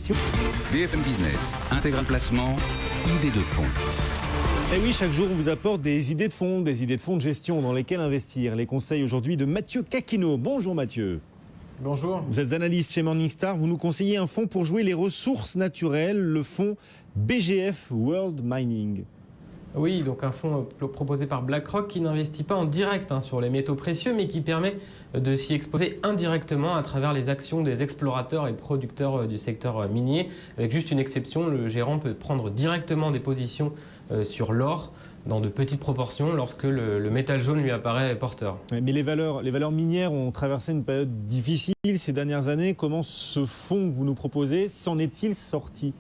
gestion. BFM Business, intégral placement, idée de fonds. Et oui, chaque jour, on vous apporte des idées de fonds de gestion dans lesquelles investir. Les conseils aujourd'hui de Mathieu Caquino. Bonjour Mathieu. Bonjour. Vous êtes analyste chez Morningstar. Vous nous conseillez un fonds pour jouer les ressources naturelles, le fonds BGF World Mining. Oui, donc un fonds proposé par BlackRock qui n'investit pas en direct sur les métaux précieux, mais qui permet de s'y exposer indirectement à travers les actions des explorateurs et producteurs du secteur minier. Avec juste une exception, le gérant peut prendre directement des positions sur l'or dans de petites proportions lorsque le métal jaune lui apparaît porteur. Mais les valeurs minières ont traversé une période difficile ces dernières années. Comment ce fonds que vous nous proposez s'en est-il sorti ?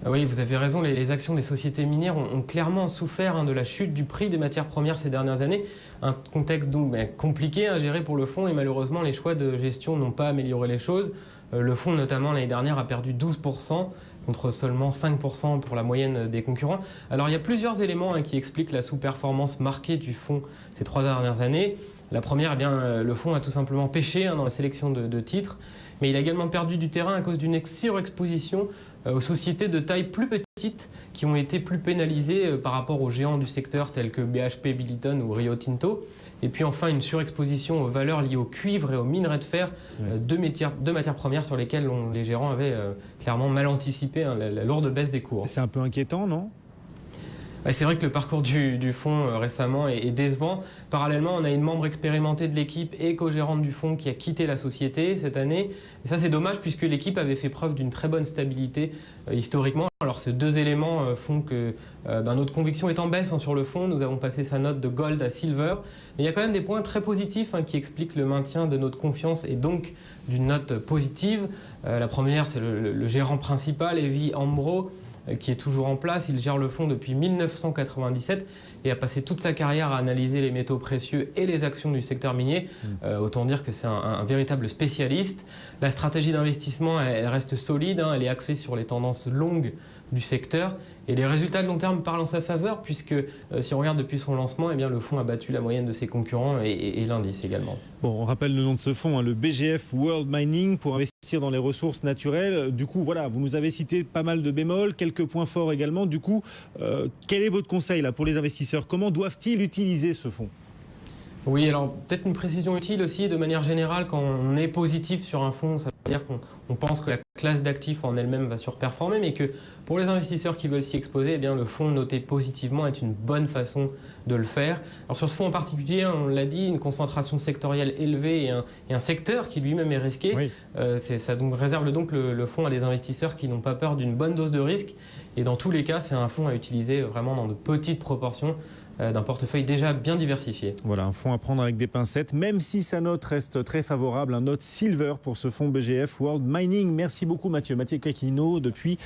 Oui, vous avez raison, les actions des sociétés minières ont clairement souffert de la chute du prix des matières premières ces dernières années. Un contexte donc compliqué à gérer pour le fonds et malheureusement les choix de gestion n'ont pas amélioré les choses. Le fonds notamment l'année dernière a perdu 12% contre seulement 5% pour la moyenne des concurrents. Alors il y a plusieurs éléments qui expliquent la sous-performance marquée du fonds ces 3 dernières années. La première, le fonds a tout simplement pêché dans la sélection de titres, mais il a également perdu du terrain à cause d'une surexposition aux sociétés de taille plus petite qui ont été plus pénalisées par rapport aux géants du secteur tels que BHP Billiton ou Rio Tinto. Et puis enfin une surexposition aux valeurs liées au cuivre et aux minerais de fer, deux matières premières sur lesquelles les gérants avaient clairement mal anticipé la lourde baisse des cours. C'est un peu inquiétant, non ? C'est vrai que le parcours du fonds récemment est décevant. Parallèlement, on a une membre expérimentée de l'équipe et co-gérante du fonds qui a quitté la société cette année. Et ça, c'est dommage puisque l'équipe avait fait preuve d'une très bonne stabilité historiquement. Alors ces deux éléments font que notre conviction est en baisse sur le fonds. Nous avons passé sa note de gold à silver. Mais il y a quand même des points très positifs qui expliquent le maintien de notre confiance et donc d'une note positive. La première, c'est le gérant principal, Evie Hambro, qui est toujours en place. Il gère le fonds depuis 1997 et a passé toute sa carrière à analyser les métaux précieux et les actions du secteur minier. Autant dire que c'est un véritable spécialiste. La stratégie d'investissement, elle reste solide, elle est axée sur les tendances longues du secteur et les résultats de long terme parlent en sa faveur puisque si on regarde depuis son lancement, le fonds a battu la moyenne de ses concurrents et l'indice également. Bon, on rappelle le nom de ce fonds, le BGF World Mining, pour investir dans les ressources naturelles. Du coup, voilà, vous nous avez cité pas mal de bémols, quelques points forts également. Du coup, quel est votre conseil pour les investisseurs ? Comment doivent-ils utiliser ce fonds ? Oui, alors peut-être une précision utile aussi, de manière générale, quand on est positif sur un fonds, ça veut dire qu'on pense que la classe d'actifs en elle-même va surperformer, mais que pour les investisseurs qui veulent s'y exposer, le fonds noté positivement est une bonne façon de le faire. Alors sur ce fonds en particulier, on l'a dit, une concentration sectorielle élevée et un secteur qui lui-même est risqué. Oui. Ça réserve donc le fonds à des investisseurs qui n'ont pas peur d'une bonne dose de risque. Et dans tous les cas, c'est un fonds à utiliser vraiment dans de petites proportions, d'un portefeuille déjà bien diversifié. Voilà, un fonds à prendre avec des pincettes, même si sa note reste très favorable, un note silver pour ce fonds BGF World Mining. Merci beaucoup Mathieu Caquino depuis